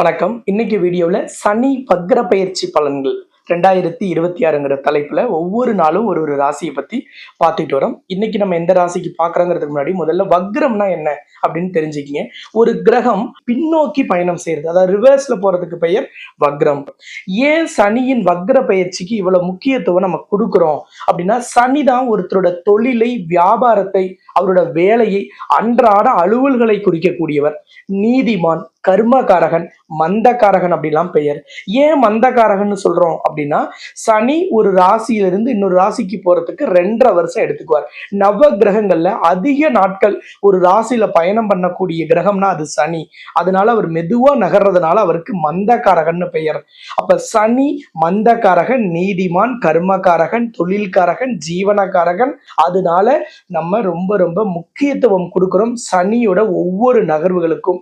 வணக்கம். இன்னைக்கு வீடியோவில் சனி வக்ர பயிற்சி பலன்கள் 2026ங்கிற தலைப்புல ஒவ்வொரு நாளும் ஒரு ஒரு ராசியை பத்தி பார்த்துட்டு வரோம். இன்னைக்கு நம்ம எந்த ராசிக்கு பார்க்கறோங்கிறதுக்கு முன்னாடி முதல்ல வக்ரம்னா என்ன அப்படின்னு தெரிஞ்சுக்கிங்க. ஒரு கிரகம் பின்னோக்கி பயணம் செய்யறது, அதாவது ரிவர்ஸ்ல போறதுக்கு பெயர் வக்ரம். ஏன் சனியின் வக்ர பயிற்சிக்கு இவ்வளவு முக்கியத்துவம் நம்ம கொடுக்குறோம் அப்படின்னா, சனி தான் ஒருத்தரோட தொழிலை, வியாபாரத்தை, அவரோட வேலையை, அன்றாட அலுவல்களை குறிக்கக்கூடியவர். நீதிமான், கர்மகாரகன், மந்தகாரகன் அப்படிலாம் பெயர். ஏன் மந்தகாரகன் சொல்றோம் அப்படின்னா, சனி ஒரு ராசியிலிருந்து இன்னொரு ராசிக்கு போறதுக்கு 2.5 வருஷம் எடுத்துக்குவார். நவ கிரகங்கள்ல அதிக நாட்கள் ஒரு ராசியில பயணம் பண்ணக்கூடிய கிரகம்னா அது சனி. அதனால அவர் மெதுவா நகர்றதுனால அவருக்கு மந்தகாரகன் பெயர். அப்ப சனி மந்தகாரகன், நீதிமான், கர்மகாரகன், தொழில்காரகன், ஜீவனகாரகன். அதனால நம்ம ரொம்ப ரொம்ப முக்கியத்துவம் கொடுக்கிறோம் சனியோட ஒவ்வொரு நகர்வுகளுக்கும்.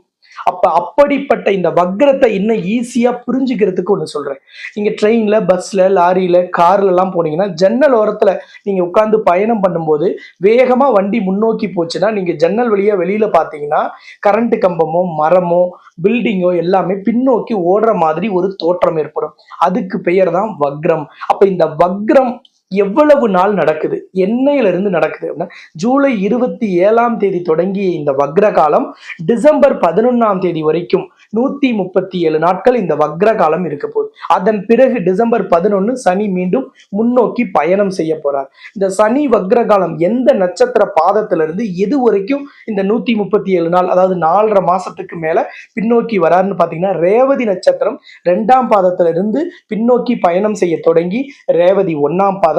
அப்படிப்பட்ட இந்த வக்ரத்தை இன்னும் ஈஸியா புரிஞ்சுக்கிறதுக்கு ஒண்ணு சொல்றேன். நீங்க ட்ரெயின்ல, பஸ்ல, லாரியில, கார்ல எல்லாம் போனீங்கன்னா, ஜன்னல் ஓரத்துல நீங்க உட்கார்ந்து பயணம் பண்ணும்போது வேகமா வண்டி முன்னோக்கி போச்சுன்னா, நீங்க ஜன்னல் வழியா வெளியில பாத்தீங்கன்னா கரண்ட் கம்பமோ, மரமோ, பில்டிங்கோ எல்லாமே பின்னோக்கி ஓடுற மாதிரி ஒரு தோற்றம் ஏற்படும். அதுக்கு பெயர் தான் வக்ரம். அப்ப இந்த வக்ரம் எவ்வளவு நாள் நடக்குது, என்னையில இருந்து நடக்குது அப்படின்னா, ஜூலை 27ஆம் தேதி தொடங்கிய இந்த வக்ர காலம் டிசம்பர் 11ஆம் தேதி வரைக்கும் 137 நாட்கள் இந்த வக்ர காலம் இருக்க போகுது. அதன் பிறகு டிசம்பர் 11 சனி மீண்டும் முன்னோக்கி பயணம் செய்ய போறார். இந்த சனி வக்ர காலம் எந்த நட்சத்திர பாதத்திலிருந்து எது வரைக்கும் இந்த 137 நாள், அதாவது 4.5 மாசத்துக்கு மேல பின்னோக்கி வராருன்னு பாத்தீங்கன்னா, ரேவதி நட்சத்திரம் 2ஆம் பாதத்திலிருந்து பின்னோக்கி பயணம் செய்ய தொடங்கி ரேவதி 1ஆம் பாதம்,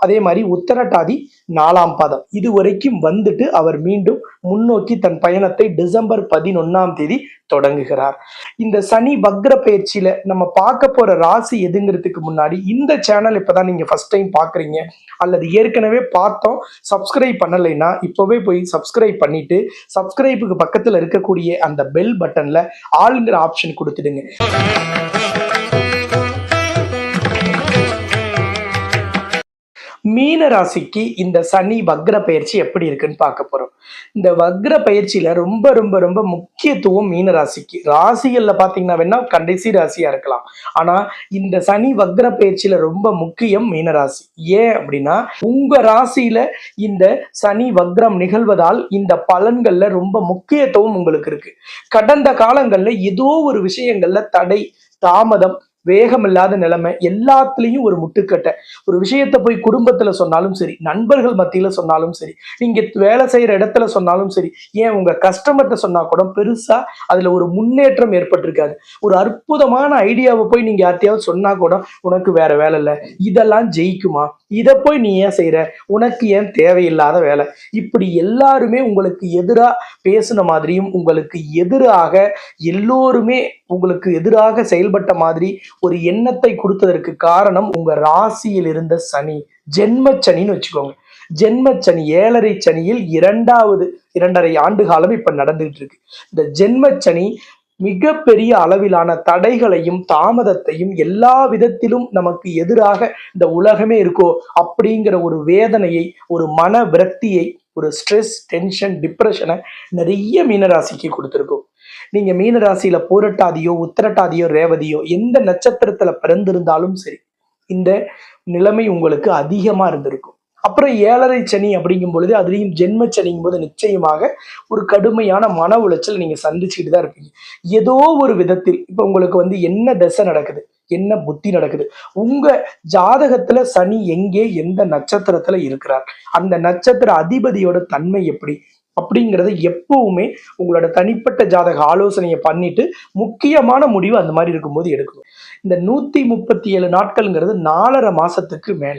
அதே மாதிரி உத்தரட்டாதி 4ஆம் பாதம் இது வரைக்கும் வந்துட்டு அவர் மீண்டும் முன்னோக்கி தன் பயணத்தை டிசம்பர் 11ஆம் தேதி தொடங்குகிறார். இந்த சனி வக்ர பயிற்சியில நம்ம பார்க்க போற ராசி எதுங்கிறதுக்கு முன்னாடி, இந்த சேனல் இப்பதான் நீங்க ஃபர்ஸ்ட் டைம் பாக்குறீங்க அல்லது ஏற்கனவே பார்த்தோம் சப்ஸ்கிரைப் பண்ணலைன்னா இப்பவே போய் சப்ஸ்கிரைப் பண்ணிட்டு, சப்ஸ்கிரைபுக்கு பக்கத்துல இருக்கக்கூடிய அந்த பெல் பட்டன்ல ஆல்ங்கிற ஆப்ஷன் கொடுத்துடுங்க. மீன ராசிக்கு இந்த சனி வக்ர பயிற்சி எப்படி இருக்குன்னு பார்க்க போறோம். இந்த வக்ர பயிற்சியில ரொம்ப ரொம்ப ரொம்ப முக்கியத்துவம் மீன ராசிக்கு. ராசிகள்ல பாத்தீங்கன்னா வேணா கடைசி ராசியா இருக்கலாம், ஆனா இந்த சனி வக்ர பயிற்சியில ரொம்ப முக்கியம் மீன ராசி. ஏன் அப்படின்னா, உங்க ராசியில இந்த சனி வக்ரம் நிகழ்வதால் இந்த பலன்கள்ல ரொம்ப முக்கியத்துவம் உங்களுக்கு இருக்கு. கடந்த காலங்கள்ல ஏதோ ஒரு விஷயங்கள்ல தடை, தாமதம், வேகமில்லாத நிலைமை, எல்லாத்துலயும் ஒரு முட்டுக்கட்டை. ஒரு விஷயத்த போய் குடும்பத்துல சொன்னாலும் சரி, நண்பர்கள் மத்தியில சொன்னாலும் சரி, நீங்க வேலை செய்யற இடத்துல சொன்னாலும் சரி, ஏன் உங்க கஸ்டமர்கிட்ட சொன்னா கூட பெருசா அதுல ஒரு முன்னேற்றம் ஏற்பட்டிருக்காது. ஒரு அற்புதமான ஐடியாவை போய் நீங்க யார்ட்டையாவது சொன்னா கூட, உனக்கு வேற வேலை இல்லை, இதெல்லாம் ஜெயிக்குமா, இதை போய் நீ ஏன் செய்யற, உனக்கு ஏன் தேவையில்லாத வேலை, இப்படி எல்லாருமே உங்களுக்கு எதிராக பேசின மாதிரியும், உங்களுக்கு எதிராக எல்லோருமே உங்களுக்கு எதிராக செயல்பட்ட மாதிரி ஒரு எண்ணத்தை கொடுத்ததற்கு காரணம் உங்க ராசியில் இருந்த சனி, ஜென்ம சனின்னு வச்சுக்கோங்க. ஜென்ம சனி, 7.5 சனியில் 2.5 ஆண்டு காலம் இப்ப நடந்துகிட்டு இருக்கு. இந்த ஜென்ம சனி மிகப்பெரிய அளவிலான தடைகளையும் தாமதத்தையும் எல்லா விதத்திலும் நமக்கு எதிராக இந்த உலகமே இருக்கோ அப்படிங்கிற ஒரு வேதனையை, ஒரு மன விரக்தியை, ஒரு ஸ்ட்ரெஸ், டென்ஷன், டிப்ரெஷனை நிறைய மீனராசிக்கு கொடுத்துருக்கோம். நீங்க மீனராசியில பூரட்டாதியோ, உத்திரட்டாதியோ, ரேவதியோ எந்த நட்சத்திரத்துல பிறந்திருந்தாலும் சரி, இந்த நிலைமை உங்களுக்கு அதிகமா இருந்திருக்கும். அப்புறம் 7.5 சனி அப்படிங்கும் பொழுது, அதுலேயும் ஜென்ம சனிங்கும் போது நிச்சயமாக ஒரு கடுமையான மன உளைச்சல் நீங்க சந்திச்சுட்டு தான் இருப்பீங்க. ஏதோ ஒரு விதத்தில் இப்ப உங்களுக்கு என்ன தசை நடக்குது, என்ன புத்தி நடக்குது, உங்க ஜாதகத்துல சனி எங்கே, எந்த நட்சத்திரத்துல இருக்கிறார், அந்த நட்சத்திர அதிபதியோட தன்மை எப்படி அப்படிங்கிறத எப்பவுமே உங்களோட தனிப்பட்ட ஜாதக ஆலோசனையை பண்ணிட்டு முக்கியமான முடிவு அந்த மாதிரி இருக்கும்போது எடுக்கணும். இந்த 137 நாட்கள்ங்கிறது 4.5 மாசத்துக்கு மேல.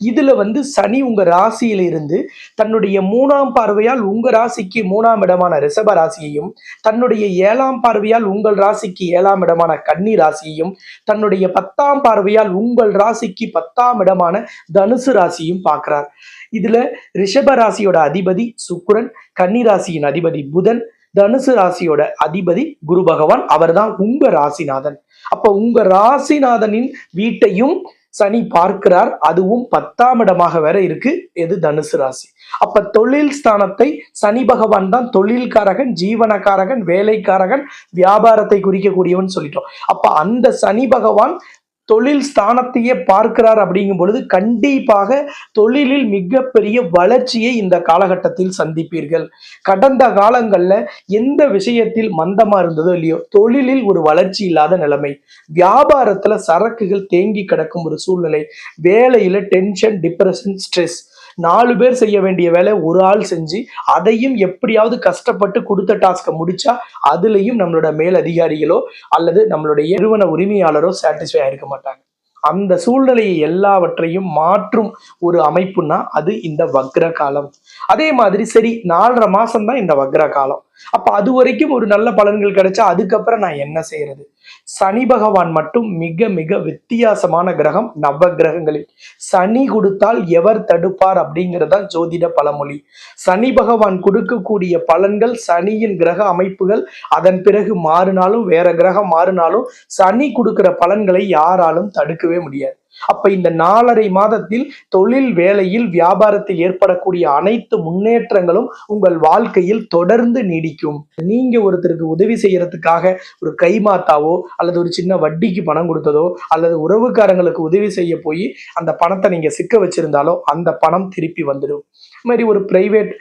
இதுல சனி உங்க ராசியில இருந்து தன்னுடைய 3ஆம் பார்வையால் உங்க ராசிக்கு 3ஆம் இடமான ரிஷப ராசியையும், தன்னுடைய 7ஆம் பார்வையால் உங்கள் ராசிக்கு 7ஆம் இடமான கன்னி ராசியையும், தன்னுடைய 10ஆம் பார்வையால் உங்கள் ராசிக்கு 10ஆம் இடமான தனுசு ராசியும் பார்க்கிறார். இதுல ரிஷப ராசியோட அதிபதி சுக்கிரன், கன்னி ராசியின் அதிபதி புதன், தனுசு ராசியோட அதிபதி குரு பகவான், அவர் தான் உங்க ராசிநாதன். அப்ப உங்க ராசிநாதனின் வீட்டையும் சனி பார்க்கிறார். அதுவும் 10ஆம் இடமாக வேற இருக்கு. எது? தனுசு ராசி. அப்ப தொழில் ஸ்தானத்தை சனி பகவான் தான் தொழில்காரகன், ஜீவனக்காரகன், வேலைக்காரகன், வியாபாரத்தை குறிக்கக்கூடியவன் சொல்லிட்டோம். அப்ப அந்த சனி பகவான் தொழில் ஸ்தானத்தையே பார்க்கிறார் அப்படிங்கும் பொழுது கண்டிப்பாக தொழிலில் மிகப்பெரிய வளர்ச்சியை இந்த காலகட்டத்தில் சந்திப்பீர்கள். கடந்த காலங்கள்ல எந்த விஷயத்தில் மந்தமா இருந்ததோ இல்லையோ, தொழிலில் ஒரு வளர்ச்சி இல்லாத நிலைமை, வியாபாரத்துல சரக்குகள் தேங்கி கிடக்கும் ஒரு சூழ்நிலை, வேலையில டென்ஷன், டிப்ரெஷன், ஸ்ட்ரெஸ், 4 பேர் செய்ய வேண்டிய வேலை ஒரு ஆள் செஞ்சு அதையும் எப்படியாவது கஷ்டப்பட்டு கொடுத்த டாஸ்கை முடிச்சா அதுலயும் நம்மளோட மேல் அதிகாரிகளோ அல்லது நம்மளுடைய நிறுவன உரிமையாளரோ சாட்டிஸ்ஃபை ஆயிருக்க மாட்டாங்க. அந்த சூழ்நிலையை எல்லாவற்றையும் மாற்றும் ஒரு அமைப்புனா அது இந்த வக்ர காலம். அதே மாதிரி சரி 4.5 மாசம் தான் இந்த வக்ர காலம். அப்ப அது வரைக்கும் ஒரு நல்ல பலன்கள் கிடைச்சா அதுக்கப்புறம் நான் என்ன செய்யறது? சனி பகவான் மட்டும் மிக மிக வித்தியாசமான கிரகம் நவ கிரகங்களில். சனி கொடுத்தால் எவர் தடுப்பார் அப்படிங்கிறதா ஜோதிட பழமொழி. சனி பகவான் கொடுக்கக்கூடிய பலன்கள், சனியின் கிரக அமைப்புகள் அதன் பிறகு மாறினாலும் வேற கிரகம் மாறினாலும் சனி கொடுக்கிற பலன்களை யாராலும் தடுக்கவே முடியாது. அப்ப இந்த 4.5 மாதத்தில் தொழில், வேலையில், வியாபாரத்தில் ஏற்படக்கூடிய அனைத்து முன்னேற்றங்களும் உங்கள் வாழ்க்கையில் தொடர்ந்து நீடிக்கும். நீங்க ஒருத்தருக்கு உதவி செய்யறதுக்காக ஒரு கைமாத்தாவோ அல்லது ஒரு சின்ன வட்டிக்கு பணம் கொடுத்ததோ அல்லது உறவுக்காரங்களுக்கு உதவி செய்ய போய் அந்த பணத்தை நீங்க சிக்க வச்சிருந்தாலோ அந்த பணம் திருப்பி வந்துடும். இது மாதிரி ஒரு பிரைவேட்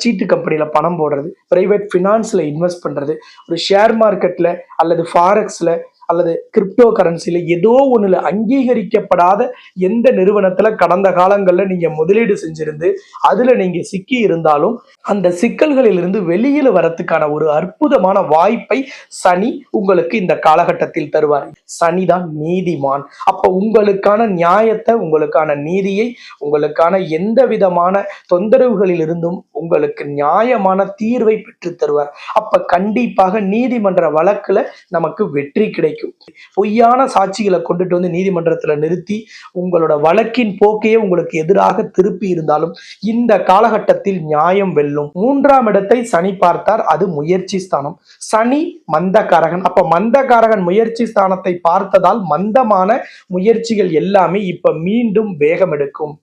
சீட்டு கம்பெனில பணம் போடுறது, பிரைவேட் ஃபினான்ஸ்ல இன்வெஸ்ட் பண்றது, ஒரு ஷேர் மார்க்கெட்ல அல்லது ஃபாரெக்ஸ்ல அல்லது கிரிப்டோ கரன்சில ஏதோ ஒண்ணுல அங்கீகரிக்கப்படாத எந்த நிறுவனத்துல கடந்த காலங்கள்ல நீங்க முதலீடு செஞ்சிருந்து அதுல நீங்க சிக்கி இருந்தாலும் அந்த சிக்கல்களில் இருந்து வெளியில வரத்துக்கான ஒரு அற்புதமான வாய்ப்பை சனி உங்களுக்கு இந்த காலகட்டத்தில் தருவார். சனிதான் நீதிமான். அப்ப உங்களுக்கான நியாயத்தை, உங்களுக்கான நீதியை, உங்களுக்கான எந்த விதமான தொந்தரவுகளில் இருந்தும் உங்களுக்கு நியாயமான தீர்வை பெற்று தருவார். அப்ப கண்டிப்பாக நீதிமன்ற வழக்குல நமக்கு வெற்றி கிடைக்கும். பொய்யான சாட்சிகளை கொண்டுட்டு வந்து நீதிமன்றத்துல நிறுத்தி உங்களோட வழக்கின் போக்கையே உங்களுக்கு எதிராக திருப்பி இருந்தாலும் இந்த காலகட்டத்தில் நியாயம் வெல்லும். 3ஆம் இடத்தை சனி பார்த்தார். அது முயற்சி ஸ்தானம். சனி மந்தகாரகன். அப்ப மந்தகாரகன் முயற்சி ஸ்தானத்தை பார்த்ததால் மந்தமான முயற்சிகள் எல்லாமே இப்ப மீண்டும் வேகம் எடுக்கும்.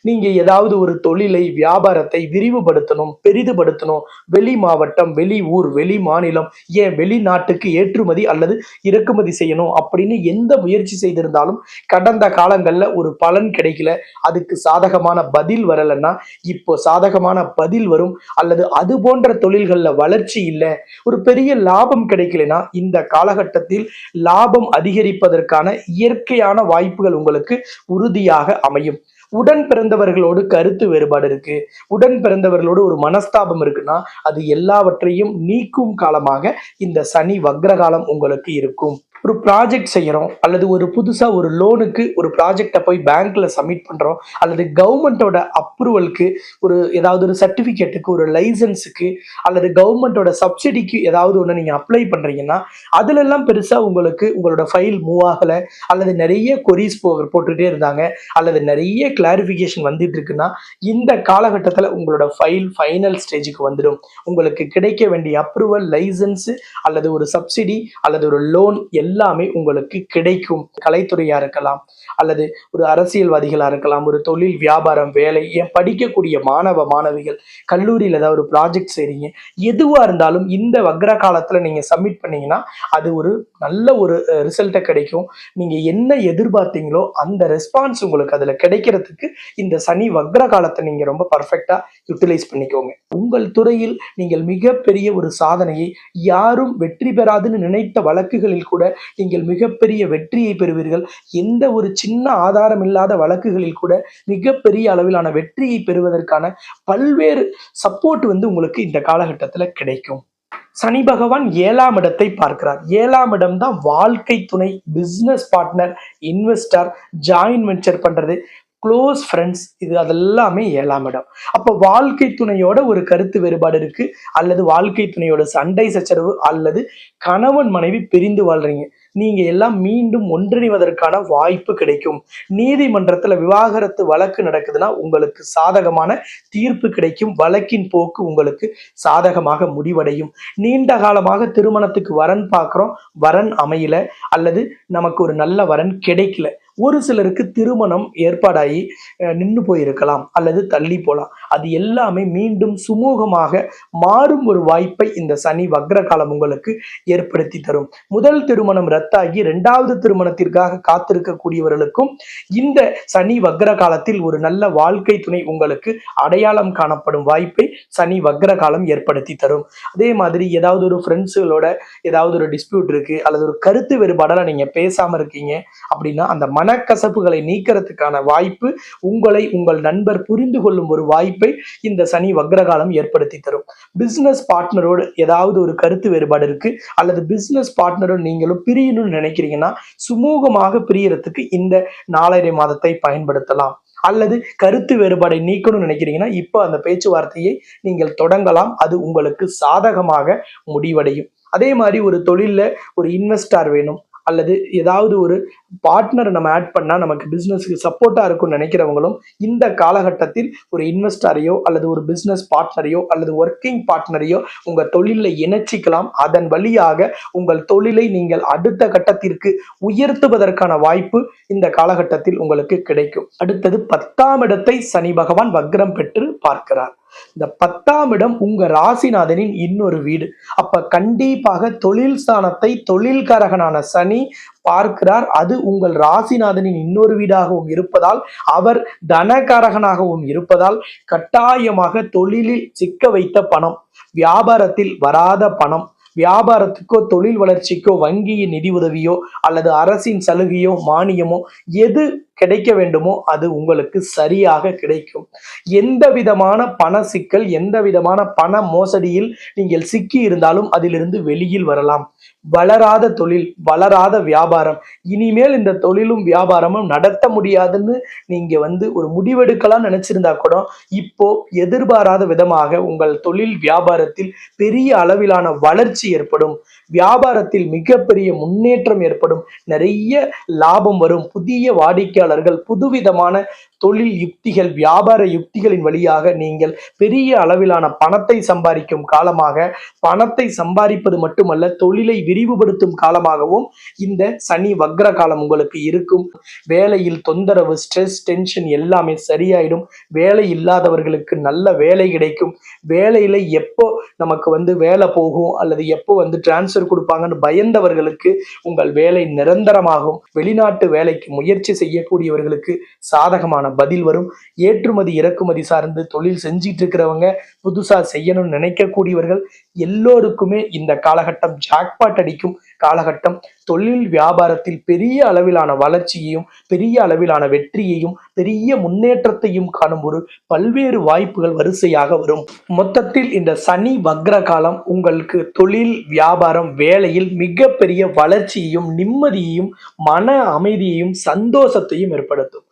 நீங்க ஏதாவது ஒரு தொழிலை, வியாபாரத்தை விரிவுபடுத்தணும், பெரிதுபடுத்தணும், வெளி மாவட்டம், வெளி ஊர், வெளி மாநிலம், ஏன் வெளிநாட்டுக்கு ஏற்றுமதி அல்லது இறக்குமதி செய்யணும் அப்படின்னு எந்த முயற்சி செய்திருந்தாலும் கடந்த காலங்கள்ல ஒரு பலன் கிடைக்கல, அதுக்கு சாதகமான பதில் வரலன்னா இப்போ சாதகமான பதில் வரும். அல்லது அது போன்ற தொழில்கள்ல வளர்ச்சி இல்லை, ஒரு பெரிய லாபம் கிடைக்கலனா இந்த காலகட்டத்தில் லாபம் அதிகரிப்பதற்கான இயற்கையான வாய்ப்புகள் உங்களுக்கு உறுதியாக அமையும். உடன் பிறந்தவர்களோடு கருத்து வேறுபாடு இருக்கு, உடன் பிறந்தவர்களோடு ஒரு மனஸ்தாபம் இருக்குன்னா அது எல்லாவற்றையும் நீக்கும் காலமாக இந்த சனி வக்ர காலம் உங்களுக்கு இருக்கும். ஒரு ப்ராஜெக்ட் செய்யறோம் அல்லது ஒரு புதுசா ஒரு லோனுக்கு ஒரு ப்ராஜெக்டை போய் பேங்க்ல சப்மிட் பண்றோம் அல்லது கவர்மெண்டோட அப்ரூவலுக்கு ஒரு ஏதாவது ஒரு சர்டிபிகேட்டுக்கு, ஒரு லைசன்ஸுக்கு அல்லது கவர்மெண்டோட சப்சிடிக்கு ஏதாவது ஒன்று நீங்க அப்ளை பண்றீங்கன்னா அதுல எல்லாம் பெருசா உங்களுக்கு உங்களோட ஃபைல் மூவ் ஆகல அல்லது நிறைய கொரிஸ் போட்டுட்டே இருந்தாங்க அல்லது நிறைய கிளாரிஃபிகேஷன் வந்துட்டு இருக்குன்னா இந்த காலகட்டத்தில் உங்களோட ஃபைல் ஃபைனல் ஸ்டேஜுக்கு வந்துடும். உங்களுக்கு கிடைக்க வேண்டிய அப்ரூவல், லைசன்ஸ் அல்லது ஒரு சப்சிடி அல்லது ஒரு லோன் எல்லாமே உங்களுக்கு கிடைக்கும். கலைத்துறையா இருக்கலாம் அல்லது ஒரு அரசியல்வாதிகளா இருக்கலாம், ஒரு தொழில், வியாபாரம், வேலை, ஏன் படிக்கக்கூடிய மாணவ மாணவிகள், கல்லூரியில் ஏதாவது ஒரு ப்ராஜெக்ட் செய்றீங்க, எதுவா இருந்தாலும் இந்த வக்ர காலத்துல நீங்க சப்மிட் பண்ணீங்கன்னா அது ஒரு நல்ல ஒரு ரிசல்ட்டை கிடைக்கும். நீங்க என்ன எதிர்பார்த்தீங்களோ அந்த ரெஸ்பான்ஸ் உங்களுக்கு அதுல கிடைக்கிறதுக்கு இந்த சனி வக்ர காலத்தை நீங்க ரொம்ப பர்ஃபெக்டா யூட்டிலைஸ் பண்ணிக்கோங்க. உங்கள் துறையில் நீங்கள் மிகப்பெரிய ஒரு சாதனையை, யாரும் வெற்றி பெறாதுன்னு நினைத்த வழக்குகளில் கூட நீங்கள் மிகப்பெரிய வெற்றியை பெறுவீர்கள். எந்த ஒரு சின்ன ஆதாரம் இல்லாத வழக்குகளில் கூட மிகப்பெரிய அளவிலான வெற்றியை பெறுவதற்கான பல்வேறு சப்போர்ட் உங்களுக்கு இந்த காலகட்டத்தில் கிடைக்கும். சனி பகவான் 7ஆம் இடத்தை பார்க்கிறார். 7ஆம் இடம் தான் வாழ்க்கை துணை, business partner, investor, join venture பண்றது, க்ளோஸ் ஃப்ரெண்ட்ஸ், இது அதெல்லாமே 7ஆம் இடம். அப்போ வாழ்க்கை துணையோட ஒரு கருத்து வேறுபாடு இருக்கு அல்லது வாழ்க்கை துணையோட சண்டை சச்சரவு அல்லது கணவன் மனைவி பிரிந்து வாழ்றீங்க, நீங்க எல்லாம் மீண்டும் ஒன்றிணைவதற்கான வாய்ப்பு கிடைக்கும். நீதிமன்றத்துல விவாகரத்து வழக்கு நடக்குதுன்னா உங்களுக்கு சாதகமான தீர்ப்பு கிடைக்கும். வழக்கின் போக்கு உங்களுக்கு சாதகமாக முடிவடையும். நீண்ட காலமாக திருமணத்துக்கு வரன் பார்க்குறோம், வரன் அமையல அல்லது நமக்கு ஒரு நல்ல வரன் கிடைக்கல, ஒரு சிலருக்கு திருமணம் ஏற்பாடாகி நின்று போயிருக்கலாம் அல்லது தள்ளி போகலாம். அது எல்லாமே மீண்டும் சுமூகமாக மாறும் ஒரு வாய்ப்பை இந்த சனி வக்ர காலம் உங்களுக்கு ஏற்படுத்தி தரும். முதல் திருமணம் ரத்தாகி 2வது திருமணத்திற்காக காத்திருக்கக்கூடியவர்களுக்கும் இந்த சனி வக்ர காலத்தில் ஒரு நல்ல வாழ்க்கை துணை உங்களுக்கு அடையாளம் காணப்படும் வாய்ப்பை சனி வக்ர காலம் ஏற்படுத்தி தரும். அதே மாதிரி ஏதாவது ஒரு ஃப்ரெண்ட்ஸுகளோட ஏதாவது ஒரு டிஸ்பியூட் இருக்கு அல்லது ஒரு கருத்து வேறுபாடால நீங்க பேசாம இருக்கீங்க அப்படின்னா அந்த மனக்கசப்புகளை நீக்கிறதுக்கான வாய்ப்பு உங்களை உங்கள் நண்பர் புரிந்து கொள்ளும் ஒரு வாய்ப்பை இந்த சனி வக்ரகாலம் ஏற்படுத்தி தரும். பிசினஸ் பார்ட்னரோடு ஏதாவது ஒரு கருத்து வேறுபாடு இருக்கு அல்லது பிசினஸ் பார்ட்னரோடு நீங்களும் பிரியணும்னு நினைக்கிறீங்கன்னா சுமூகமாக பிரியறதுக்கு இந்த 4.5 மாதத்தை பயன்படுத்தலாம். அல்லது கருத்து வேறுபாடை நீக்கணும்னு நினைக்கிறீங்கன்னா இப்போ அந்த பேச்சுவார்த்தையை நீங்கள் தொடங்கலாம். அது உங்களுக்கு சாதகமாக முடிவடையும். அதே மாதிரி ஒரு தொழில்ல ஒரு இன்வெஸ்டார் வேணும் அல்லது ஏதாவது ஒரு பார்ட்னரை நம்ம ஆட் பண்ணா நமக்கு பிசினஸ்க்கு சப்போர்ட்டா இருக்கும்னு நினைக்கிறவங்களும் இந்த காலகட்டத்தில் ஒரு இன்வெஸ்டாரையோ அல்லது ஒரு பிசினஸ் பார்ட்னரையோ அல்லது ஒர்க்கிங் பார்ட்னரையோ உங்க தொழில இணைச்சிக்கலாம். அதன் வழியாக உங்கள் தொழிலை நீங்கள் அடுத்த கட்டத்திற்கு உயர்த்துவதற்கான வாய்ப்பு இந்த காலகட்டத்தில் உங்களுக்கு கிடைக்கும். அடுத்தது 10ஆம் இடத்தை சனி பகவான் வக்ரம் பெற்று பார்க்கிறார். இந்த 10ஆம் இடம் உங்க ராசிநாதனின் இன்னொரு வீடு. அப்ப கண்டிப்பாக தொழில் ஸ்தானத்தை தொழில்காரகனான சனி பார்க்கிறார். அது உங்கள் ராசிநாதனின் இன்னொரு வீடாகவும் இருப்பதால் அவர் தனகாரகனாகவும் இருப்பதால் கட்டாயமாக தொழிலில் சிக்க வைத்த பணம், வியாபாரத்தில் வராத பணம், வியாபாரத்துக்கோ தொழில் வளர்ச்சிக்கோ வங்கியின் நிதி உதவியோ அல்லது அரசின் சலுகையோ மானியமோ எது கிடைக்க வேண்டுமோ அது உங்களுக்கு சரியாக கிடைக்கும். எந்த விதமான பண சிக்கல், எந்த விதமான பண மோசடியில் நீங்கள் சிக்கி இருந்தாலும் அதிலிருந்து வெளியில் வரலாம். வளராத தொழில், வளராத வியாபாரம், இனிமேல் இந்த தொழிலும் வியாபாரமும் நடத்த முடியாதுன்னு நீங்க ஒரு முடிவெடுக்கலாம் நினைச்சிருந்தா கூட இப்போ எதிர்பாராத விதமாக உங்கள் தொழில் வியாபாரத்தில் பெரிய அளவிலான வளர்ச்சி ஏற்படும். வியாபாரத்தில் மிகப்பெரிய முன்னேற்றம் ஏற்படும். நிறைய லாபம் வரும். புதிய வாடிக்கையாளர்கள், புதுவிதமான தொழில் யுக்திகள், வியாபார யுக்திகளின் வழியாக நீங்கள் பெரிய அளவிலான பணத்தை சம்பாதிக்கும் காலமாக, பணத்தை சம்பாதிப்பது மட்டுமல்ல தொழிலை விரிவுபடுத்தும் காலமாகவும் இந்த சனி வக்ர காலம் உங்களுக்கு இருக்கும். வேலையில் தொந்தரவு, ஸ்ட்ரெஸ், டென்ஷன் எல்லாமே சரியாயிடும். வேலை இல்லாதவர்களுக்கு நல்ல வேலை கிடைக்கும். வேலையில எப்போ நமக்கு வேலை போகும் அல்லது எப்போ டிரான்ஸ்ஃபர் கொடுப்பாங்கன்னு பயந்தவர்களுக்கு உங்கள் வேலை நிரந்தரமாகும். வெளிநாட்டு வேலைக்கு முயற்சி செய்யக்கூடியவர்களுக்கு சாதகமான பதில் வரும். ஏற்றுமதி இறக்குமதி சார்ந்து தொழில் செஞ்சிட்டு இருக்கிறவங்க, புதுசா செய்யணும்னு நினைக்கக்கூடியவர்கள் எல்லோருக்குமே இந்த காலகட்டம் ஜாக்பாட் அடிக்கும் காலகட்டம். தொழில் வியாபாரத்தில் பெரிய அளவிலான வளர்ச்சியையும் பெரிய அளவிலான வெற்றியையும் பெரிய முன்னேற்றத்தையும் காணும் ஒரு பல்வேறு வாய்ப்புகள் வரிசையாக வரும். மொத்தத்தில் இந்த சனி வக்ர காலம் உங்களுக்கு தொழில், வியாபாரம், வேலையில் மிகப்பெரிய வளர்ச்சியையும் நிம்மதியையும் மன அமைதியையும் சந்தோஷத்தையும் ஏற்படுத்தும்.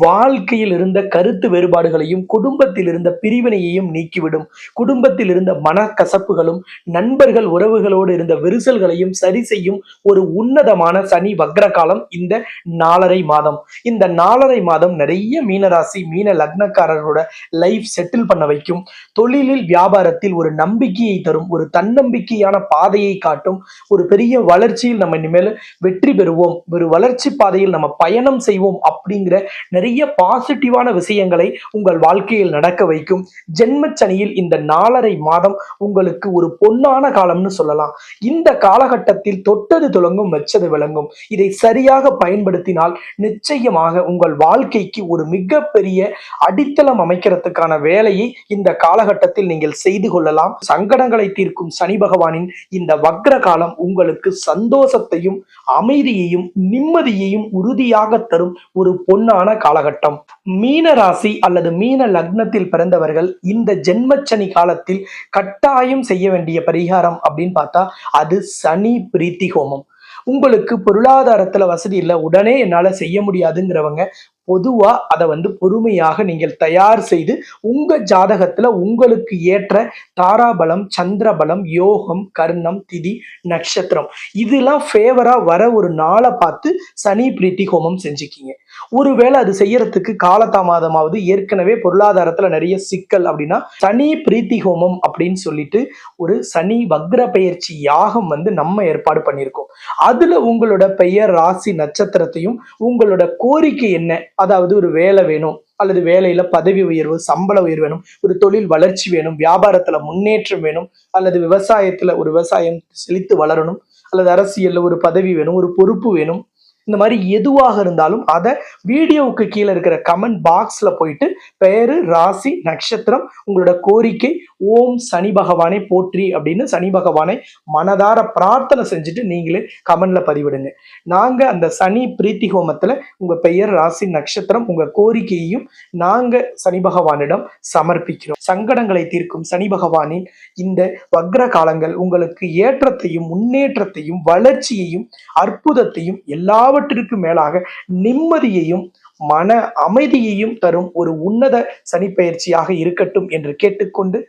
வாழ்க்கையில் இருந்த கருத்து வேறுபாடுகளையும் குடும்பத்தில் இருந்த பிரிவினையையும் நீக்கிவிடும். குடும்பத்தில் இருந்த மனக்கசப்புகளும் நண்பர்கள் உறவுகளோடு இருந்த விரிசல்களையும் சரி செய்யும் ஒரு உன்னதமான சனி வக்ர காலம் இந்த 4.5 மாதம். இந்த 4.5 மாதம் நிறைய மீனராசி மீன லக்னக்காரர்களோட லைஃப் செட்டில் பண்ண வைக்கும். தொழிலில் வியாபாரத்தில் ஒரு நம்பிக்கையை தரும். ஒரு தன்னம்பிக்கையான பாதையை காட்டும். ஒரு பெரிய வளர்ச்சியில் நம்ம இனிமேல் வெற்றி பெறுவோம், ஒரு வளர்ச்சி பாதையில் நம்ம பயணம் செய்வோம் அப்படிங்கிற நிறைய பாசிட்டிவான விஷயங்களை உங்கள் வாழ்க்கையில் நடக்க வைக்கும். ஜென்மச்சனியில் இந்த 4.5 மாதம் உங்களுக்கு ஒரு பொன்னான காலம்னு சொல்லலாம். இந்த காலகட்டத்தில் தொட்டது துலங்கும், வெச்சது விளங்கும். இதை சரியாக பயன்படுத்தினால் நிச்சயமாக உங்கள் வாழ்க்கைக்கு ஒரு மிகப்பெரிய அடித்தளம் அமைக்கிறதுக்கான வேலையை இந்த காலகட்டத்தில் நீங்கள் செய்து கொள்ளலாம். சங்கடங்களை தீர்க்கும் சனி பகவானின் இந்த வக்ர காலம் உங்களுக்கு சந்தோஷத்தையும் அமைதியையும் நிம்மதியையும் உறுதியாக தரும் ஒரு பொன்னான காலகட்டம். மீன ராசி அல்லது மீன லக்னத்தில் பிறந்தவர்கள் இந்த ஜென்மச்சனி காலத்தில் கட்டாயம் செய்ய வேண்டிய பரிகாரம் அப்படின்னு பார்த்தா அது சனி பிரீத்தி ஹோமம். உங்களுக்கு பொருளாதாரத்துல வசதி இல்லை, உடனே என்னால செய்ய முடியாதுங்கிறவங்க பொதுவா அதை பொறுமையாக நீங்கள் தயார் செய்து உங்க ஜாதகத்துல உங்களுக்கு ஏற்ற தாராபலம், சந்திரபலம், யோகம், கர்ணம், திதி, நட்சத்திரம் இதெல்லாம் ஃபேவரா வர ஒரு நாளை பார்த்து சனி பிரீத்தி ஹோமம் செஞ்சுக்கிங்க. ஒருவேளை அது செய்யறதுக்கு காலதாமதமாவது, ஏற்கனவே பொருளாதாரத்துல நிறைய சிக்கல் அப்படின்னா சனி பிரீத்தி ஹோமம் அப்படின்னு சொல்லிட்டு ஒரு சனி வக்ர பெயர்ச்சி யாகம் நம்ம ஏற்பாடு பண்ணியிருக்கோம். அதுல உங்களோட பெயர், ராசி, நட்சத்திரத்தையும் உங்களோட கோரிக்கை என்ன, அதாவது ஒரு வேலை வேணும் அல்லது வேலையில பதவி உயர்வு, சம்பள உயர்வு வேணும், ஒரு தொழில் வளர்ச்சி வேணும், வியாபாரத்துல முன்னேற்றம் வேணும், அல்லது விவசாயத்துல ஒரு விவசாயம் செழித்து வளரணும், அல்லது அரசியல்ல ஒரு பதவி வேணும், ஒரு பொறுப்பு வேணும், இந்த மாதிரி எதுவாக இருந்தாலும் அதை வீடியோவுக்கு கீழே இருக்கிற கமெண்ட் பாக்ஸ்ல போயிட்டு பெயரு, ராசி, நட்சத்திரம், உங்களோட கோரிக்கை, ஓம் சனி பகவானை போற்றி அப்படின்னு சனி பகவானை மனதார பிரார்த்தனை செஞ்சுட்டு நீங்களே கமெண்ட்ல பதிவிடுங்க. நாங்க அந்த சனி பிரீத்தி ஹோமத்துல உங்க பெயர், ராசி, நட்சத்திரம், உங்க கோரிக்கையையும் நாங்க சனி பகவானிடம் சமர்ப்பிக்கிறோம். சங்கடங்களை தீர்க்கும் சனி பகவானின் இந்த வக்ர காலங்கள் உங்களுக்கு ஏற்றத்தையும் முன்னேற்றத்தையும் வளர்ச்சியையும் அற்புதத்தையும் எல்லாவற்றிற்கும் மேலாக நிம்மதியையும் மன அமைதியையும் தரும் ஒரு உன்னத சனிப்பெயர்ச்சியாக இருக்கட்டும் என்று கேட்டுக்கொண்டு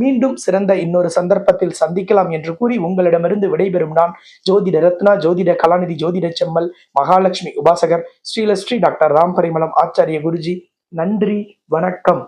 மீண்டும் சிறந்த இன்னொரு சந்தர்ப்பத்தில் சந்திக்கலாம் என்று கூறி உங்களிடமிருந்து விடைபெறும் நான் ஜோதிட ரத்னா, ஜோதிட கலாநிதி, ஜோதிட செம்மல், மகாலட்சுமி உபாசகர், ஸ்ரீலஸ்ரீ டாக்டர் ராம் பரிமளம் ஆச்சாரிய குருஜி. நன்றி, வணக்கம்.